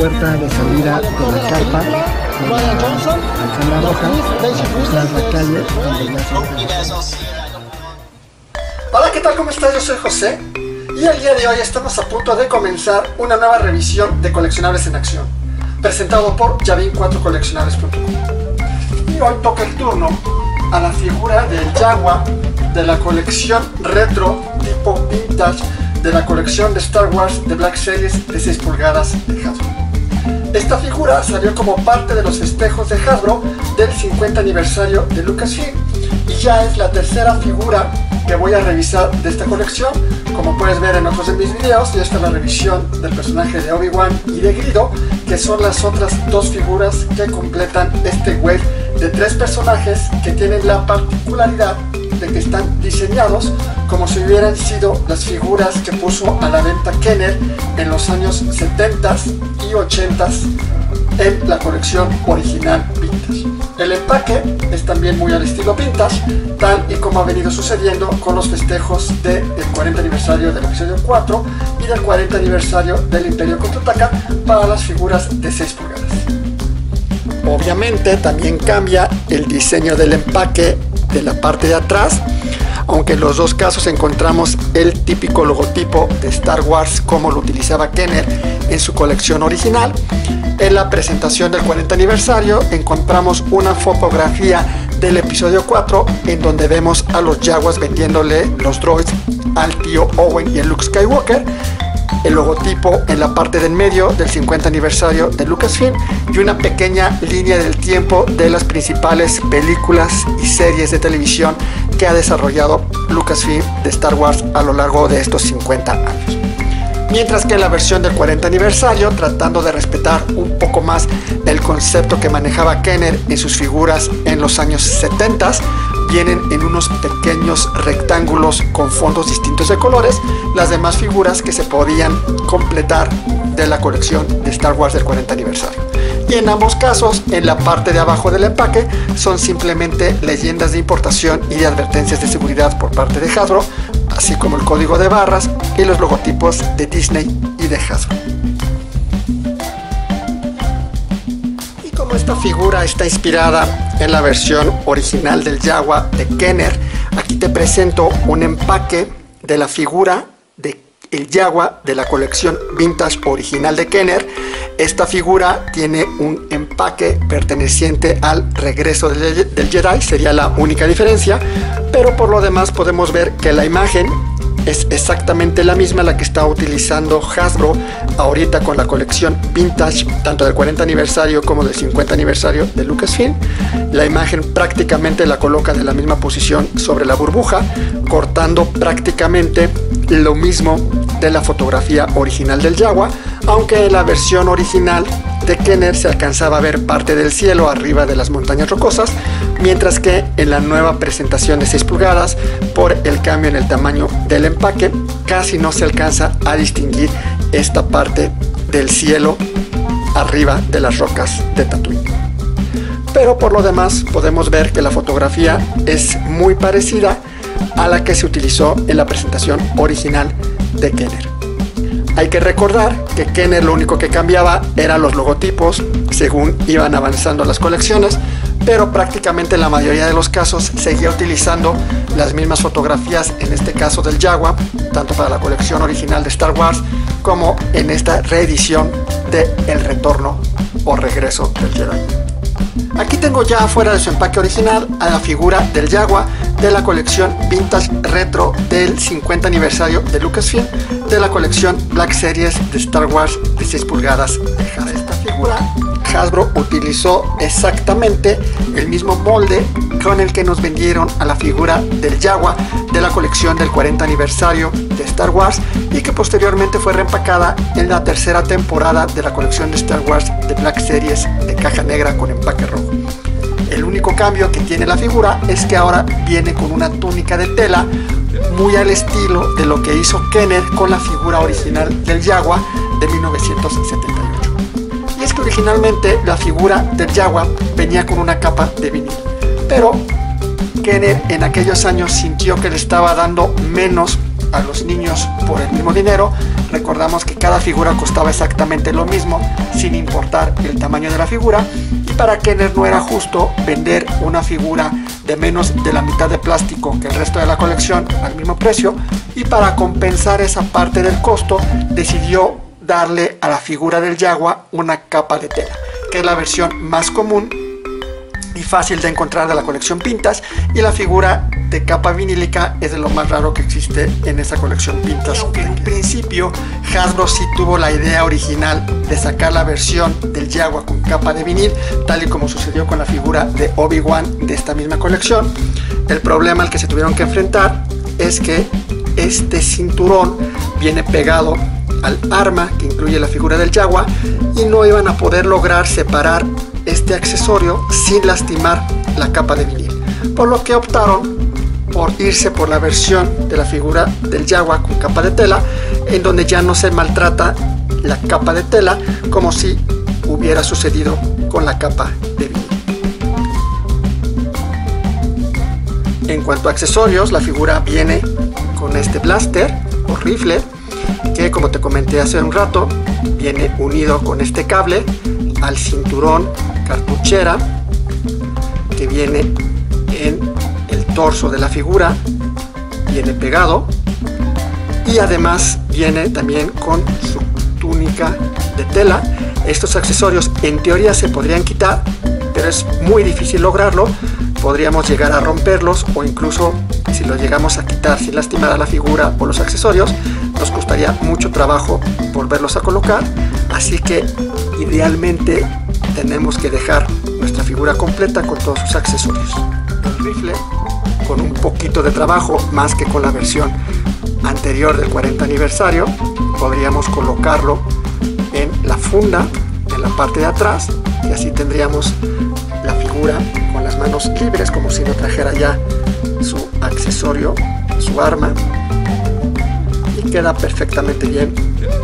puerta de salida de la carpa de la alfombra roja, tras la calle donde ya se... Hola, ¿qué tal? ¿Cómo estás? Yo soy José y el día de hoy estamos a punto de comenzar una nueva revisión de Coleccionables en Acción, presentado por Yavin4coleccionables.com. Y hoy toca el turno a la figura del Jawa de la colección retro tipo vintage de la colección de Star Wars de Black Series de 6 pulgadas de Hasbro. Esta figura salió como parte de los festejos de Hasbro del 50 aniversario de Lucasfilm y ya es la tercera figura que voy a revisar de esta colección. Como puedes ver en otros de mis videos, ya está la revisión del personaje de Obi-Wan y de Greedo, que son las otras dos figuras que completan este wave de 3 personajes que tienen la particularidad de que están diseñados como si hubieran sido las figuras que puso a la venta Kenner en los años 70s y 80s en la colección original vintage. El empaque es también muy al estilo vintage, tal y como ha venido sucediendo con los festejos del 40 aniversario del episodio 4 y del 40 aniversario del Imperio Contraataca para las figuras de 6 pulgadas. Obviamente también cambia el diseño del empaque de la parte de atrás, aunque en los dos casos encontramos el típico logotipo de Star Wars como lo utilizaba Kenner en su colección original. En la presentación del 40 aniversario encontramos una fotografía del episodio 4 en donde vemos a los Jawas vendiéndole los droids al tío Owen y el Luke Skywalker, el logotipo en la parte del medio del 50 aniversario de Lucasfilm y una pequeña línea del tiempo de las principales películas y series de televisión que ha desarrollado Lucasfilm de Star Wars a lo largo de estos 50 años. Mientras que en la versión del 40 aniversario, tratando de respetar un poco más el concepto que manejaba Kenner en sus figuras en los años 70, vienen en unos pequeños rectángulos con fondos distintos de colores las demás figuras que se podían completar de la colección de Star Wars del 40 aniversario. Y en ambos casos, en la parte de abajo del empaque, son simplemente leyendas de importación y de advertencias de seguridad por parte de Hasbro, así como el código de barras y los logotipos de Disney y de Hasbro. Y como esta figura está inspirada en la versión original del Jawa de Kenner, aquí te presento un empaque de la figura de el Jawa de la colección vintage original de Kenner. Esta figura tiene un empaque perteneciente al regreso del Jedi, sería la única diferencia, pero por lo demás podemos ver que la imagen es exactamente la misma la que está utilizando Hasbro ahorita con la colección vintage, tanto del 40 aniversario como del 50 aniversario de Lucasfilm. La imagen prácticamente la coloca de la misma posición sobre la burbuja, cortando prácticamente lo mismo de la fotografía original del Jawa, aunque en la versión original de Kenner se alcanzaba a ver parte del cielo arriba de las montañas rocosas, mientras que en la nueva presentación de 6 pulgadas, por el cambio en el tamaño del empaque, casi no se alcanza a distinguir esta parte del cielo arriba de las rocas de Tatooine. Pero por lo demás podemos ver que la fotografía es muy parecida a la que se utilizó en la presentación original de Kenner. Hay que recordar que Kenner lo único que cambiaba eran los logotipos según iban avanzando las colecciones, pero prácticamente en la mayoría de los casos seguía utilizando las mismas fotografías, en este caso del Jawa, tanto para la colección original de Star Wars como en esta reedición de El Retorno o Regreso del Jedi. Aquí tengo ya fuera de su empaque original a la figura del Jawa de la colección vintage retro del 50 aniversario de Lucasfilm de la colección Black Series de Star Wars de 6 pulgadas de Hasbro. Esta figura Hasbro utilizó exactamente el mismo molde con el que nos vendieron a la figura del Jawa de la colección del 40 aniversario de Star Wars y que posteriormente fue reempacada en la tercera temporada de la colección de Star Wars de Black Series de caja negra con empaque rojo. El único cambio que tiene la figura es que ahora viene con una túnica de tela muy al estilo de lo que hizo Kenner con la figura original del Jawa de 1978. Y es que originalmente la figura del Jawa venía con una capa de vinil, pero Kenner en aquellos años sintió que le estaba dando menos a los niños por el mismo dinero. Recordamos que cada figura costaba exactamente lo mismo, sin importar el tamaño de la figura, y para Kenner no era justo vender una figura de menos de la mitad de plástico que el resto de la colección al mismo precio, y para compensar esa parte del costo decidió darle a la figura del Jaguar una capa de tela, que es la versión más común y fácil de encontrar de la colección Pintas, y la figura de capa vinílica es de lo más raro que existe en esa colección Pintas. Aunque en principio Hasbro sí tuvo la idea original de sacar la versión del Jaguar con capa de vinil, tal y como sucedió con la figura de Obi-Wan de esta misma colección, el problema al que se tuvieron que enfrentar es que este cinturón viene pegado al arma que incluye la figura del Jaguar, y no iban a poder lograr separar este accesorio sin lastimar la capa de vinil, por lo que optaron por irse por la versión de la figura del Jaguar con capa de tela, en donde ya no se maltrata la capa de tela como si hubiera sucedido con la capa de vinil. En cuanto a accesorios, la figura viene con este blaster o rifle, que como te comenté hace un rato, viene unido con este cable al cinturón cartuchera que viene en el torso de la figura, viene pegado, y además viene también con su túnica de tela. Estos accesorios en teoría se podrían quitar, pero es muy difícil lograrlo. Podríamos llegar a romperlos, o incluso si los llegamos a quitar sin lastimar a la figura o los accesorios, nos costaría mucho trabajo volverlos a colocar. Así que idealmente tenemos que dejar nuestra figura completa con todos sus accesorios. El rifle, con un poquito de trabajo, más que con la versión anterior del 40 aniversario, podríamos colocarlo en la funda, en la parte de atrás, y así tendríamos la figura con las manos libres, como si no trajera ya su accesorio, su arma, y queda perfectamente bien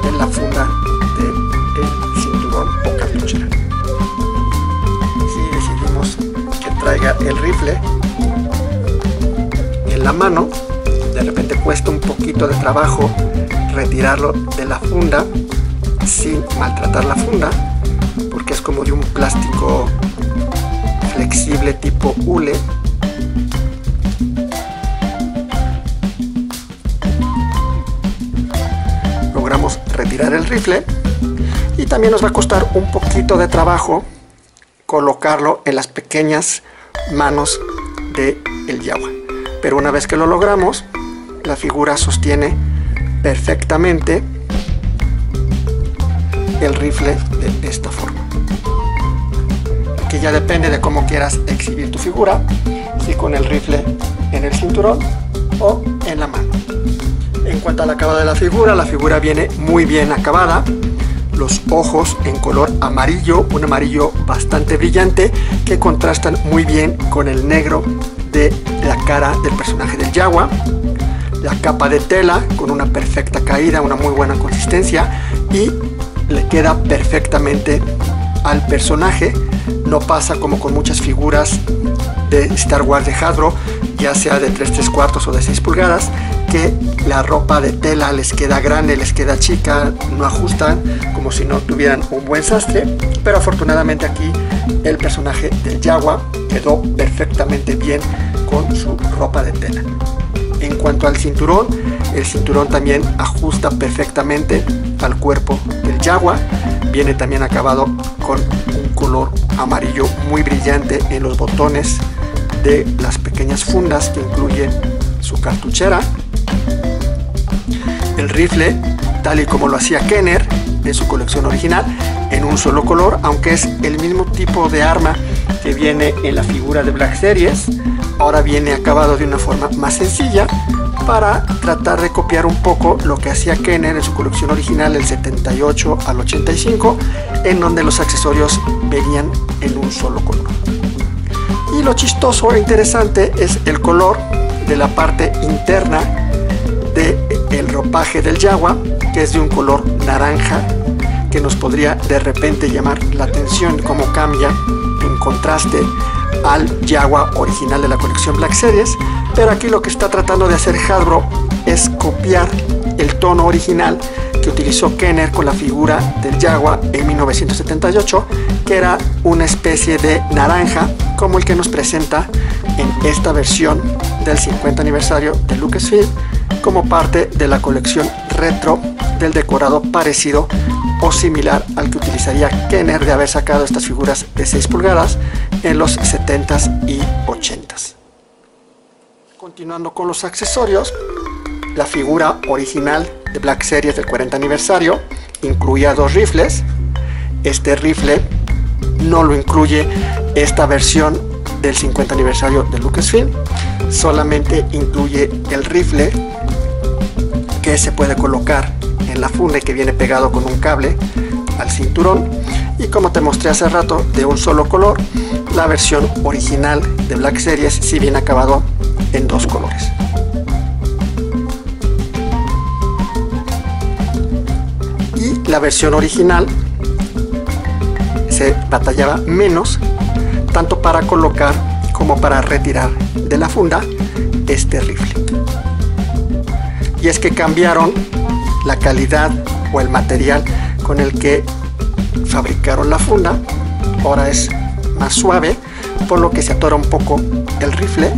en la funda del cinturón o cartuchera. Si decidimos que traiga el rifle en la mano, de repente cuesta un poquito de trabajo retirarlo de la funda sin maltratar la funda, porque es como de un plástico flexible tipo hule. Logramos retirar el rifle, y también nos va a costar un poquito de trabajo colocarlo en las pequeñas manos del Jaguar, pero una vez que lo logramos, la figura sostiene perfectamente el rifle de esta forma, que ya depende de cómo quieras exhibir tu figura, si con el rifle en el cinturón o en la mano. En cuanto al acabado de la figura viene muy bien acabada. Los ojos en color amarillo, un amarillo bastante brillante, que contrastan muy bien con el negro de la cara del personaje del Jaguar. La capa de tela con una perfecta caída, una muy buena consistencia, y le queda perfectamente al personaje. No pasa como con muchas figuras de Star Wars de Hasbro, ya sea de 3/4 o de 6 pulgadas, que la ropa de tela les queda grande, les queda chica, no ajustan, como si no tuvieran un buen sastre. Pero afortunadamente aquí el personaje del Jaguar quedó perfectamente bien con su ropa de tela. En cuanto al cinturón, el cinturón también ajusta perfectamente al cuerpo del Jaguar. Viene también acabado con un color amarillo muy brillante en los botones de las pequeñas fundas que incluye su cartuchera. El rifle, tal y como lo hacía Kenner de su colección original, en un solo color, aunque es el mismo tipo de arma que viene en la figura de Black Series, ahora viene acabado de una forma más sencilla, para tratar de copiar un poco lo que hacía Kenner en su colección original del 78 al 85, en donde los accesorios venían en un solo color. Y lo chistoso e interesante es el color de la parte interna del ropaje del Jaguar, que es de un color naranja, que nos podría de repente llamar la atención cómo cambia en contraste al Jaguar original de la colección Black Series. Pero aquí lo que está tratando de hacer Hasbro es copiar el tono original que utilizó Kenner con la figura del Jaguar en 1978, que era una especie de naranja como el que nos presenta en esta versión del 50 aniversario de Lucasfilm, como parte de la colección retro del decorado parecido o similar al que utilizaría Kenner de haber sacado estas figuras de 6 pulgadas en los 70s y 80s. Continuando con los accesorios, la figura original de Black Series del 40 aniversario incluía 2 rifles. Este rifle no lo incluye esta versión del 50 aniversario de Lucasfilm, solamente incluye el rifle que se puede colocar en la funda y que viene pegado con un cable al cinturón, y como te mostré hace rato, de un solo color. La versión original de Black Series sí viene acabado en 2 colores. Y la versión original se batallaba menos tanto para colocar como para retirar de la funda este rifle. Y es que cambiaron la calidad o el material con el que fabricaron la funda. Ahora es más suave, por lo que se atora un poco el rifle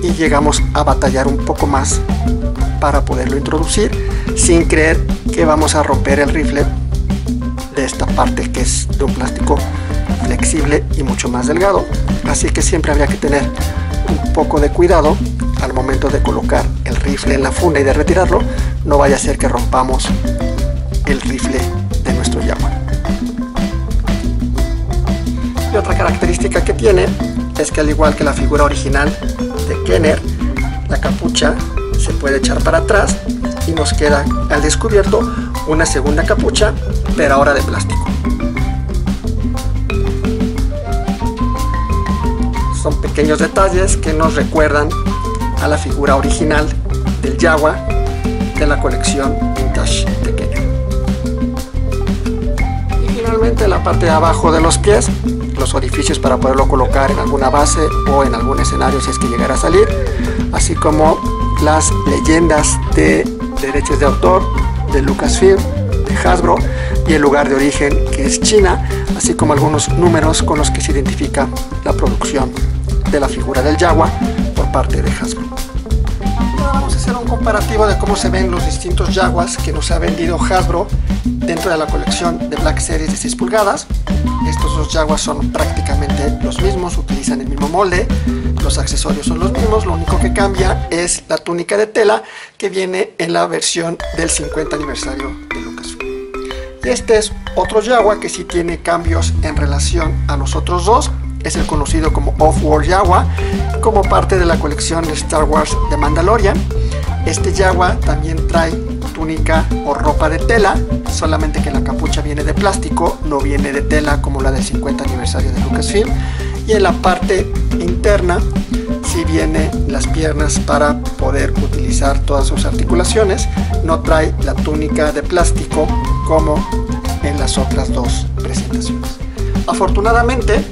y llegamos a batallar un poco más para poderlo introducir sin creer que vamos a romper el rifle de esta parte, que es de un plástico flexible y mucho más delgado. Así que siempre habría que tener un poco de cuidado al momento de colocar el rifle en la funda y de retirarlo. No vaya a ser que rompamos el rifle de nuestro Jaguar. Y otra característica que tiene es que, al igual que la figura original de Kenner, la capucha se puede echar para atrás y nos queda al descubierto una segunda capucha, pero ahora de plástico. Son pequeños detalles que nos recuerdan a la figura original del Jaguar de la colección vintage de Kenner. Y finalmente, en la parte de abajo de los pies, los orificios para poderlo colocar en alguna base o en algún escenario si es que llegara a salir, así como las leyendas de derechos de autor de Lucasfilm, de Hasbro, y el lugar de origen, que es China, así como algunos números con los que se identifica la producción de la figura del Jaguar por parte de Hasbro. Ahora vamos a hacer un comparativo de cómo se ven los distintos Jaguars que nos ha vendido Hasbro dentro de la colección de Black Series de 6 pulgadas. Estos 2 Jaguars son prácticamente los mismos, utilizan el mismo molde, los accesorios son los mismos, lo único que cambia es la túnica de tela que viene en la versión del 50 aniversario de Lucasfilm. Y este es otro Jaguar que sí tiene cambios en relación a los otros 2. Es el conocido como Off-World Jaguar, como parte de la colección de Star Wars de Mandalorian. Este Jaguar también trae túnica o ropa de tela, solamente que la capucha viene de plástico, no viene de tela como la del 50 aniversario de Lucasfilm. Y en la parte interna sí viene las piernas para poder utilizar todas sus articulaciones. No trae la túnica de plástico como en las otras 2 presentaciones. Afortunadamente,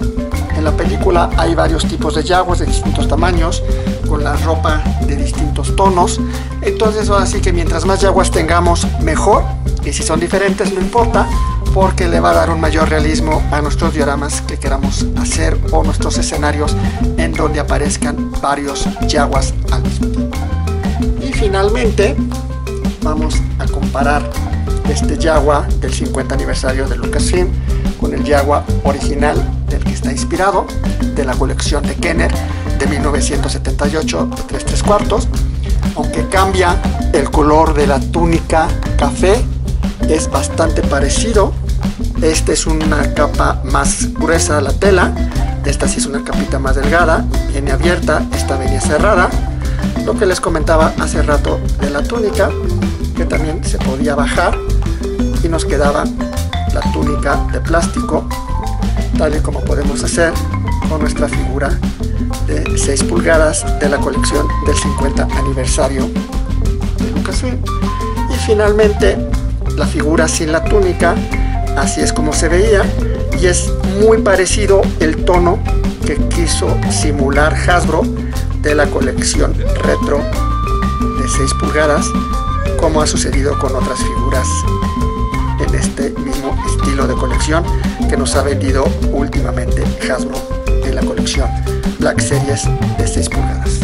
en la película hay varios tipos de Jaguars de distintos tamaños, con la ropa de distintos tonos. Entonces ahora sí que mientras más Jaguars tengamos, mejor. Y si son diferentes no importa, porque le va a dar un mayor realismo a nuestros dioramas que queramos hacer o nuestros escenarios en donde aparezcan varios Jaguars al mismo tiempo. Y finalmente vamos a comparar este Jaguar del 50 aniversario de Lucasfilm con el Jaguar original del que está inspirado, de la colección de Kenner de 1978 de 3/4. Aunque cambia el color de la túnica café, es bastante parecido. Esta es una capa más gruesa de la tela, esta sí es una capita más delgada, viene abierta, esta venía cerrada. Lo que les comentaba hace rato de la túnica, que también se podía bajar y nos quedaba la túnica de plástico, tal y como podemos hacer con nuestra figura de 6 pulgadas de la colección del 50 aniversario de Lucasfilm. Y finalmente la figura sin la túnica, así es como se veía, y es muy parecido el tono que quiso simular Hasbro de la colección retro de 6 pulgadas, como ha sucedido con otras figuras en este mismo estilo de colección que nos ha vendido últimamente Hasbro en la colección Black Series de 6 pulgadas.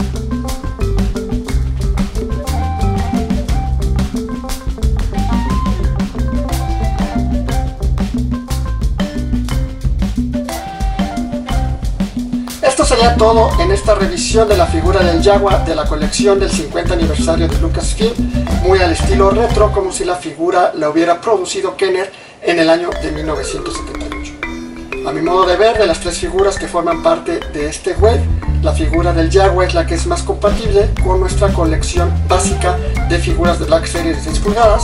Esto sería todo en esta revisión de la figura del Jaguar de la colección del 50 aniversario de Lucasfilm, muy al estilo retro, como si la figura la hubiera producido Kenner en el año de 1978. A mi modo de ver, de las 3 figuras que forman parte de este wave, la figura del Jaguar es la que es más compatible con nuestra colección básica de figuras de Black Series de 6 pulgadas,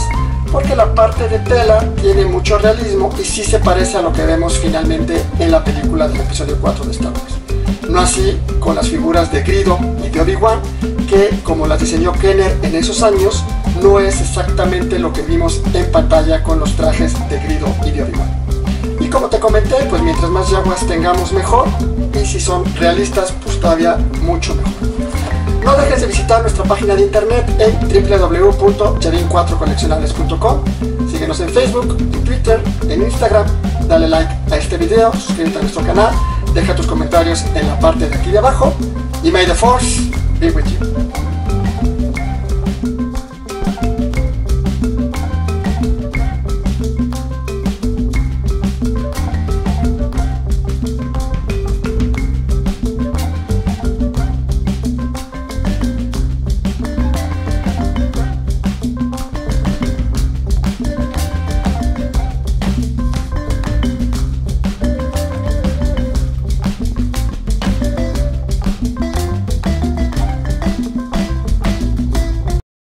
porque la parte de tela tiene mucho realismo y sí se parece a lo que vemos finalmente en la película del episodio 4 de Star Wars. No así con las figuras de Greedo y de Obi-Wan, que como las diseñó Kenner en esos años, no es exactamente lo que vimos en pantalla con los trajes de Greedo y de Obi-Wan. Y como te comenté, pues mientras más Jaguars tengamos mejor, y si son realistas, pues todavía mucho mejor. No dejes de visitar nuestra página de internet en www.yavin4coleccionables.com. Síguenos en Facebook, en Twitter, en Instagram, dale like a este video, suscríbete a nuestro canal, deja tus comentarios en la parte de aquí de abajo y may the force be with you.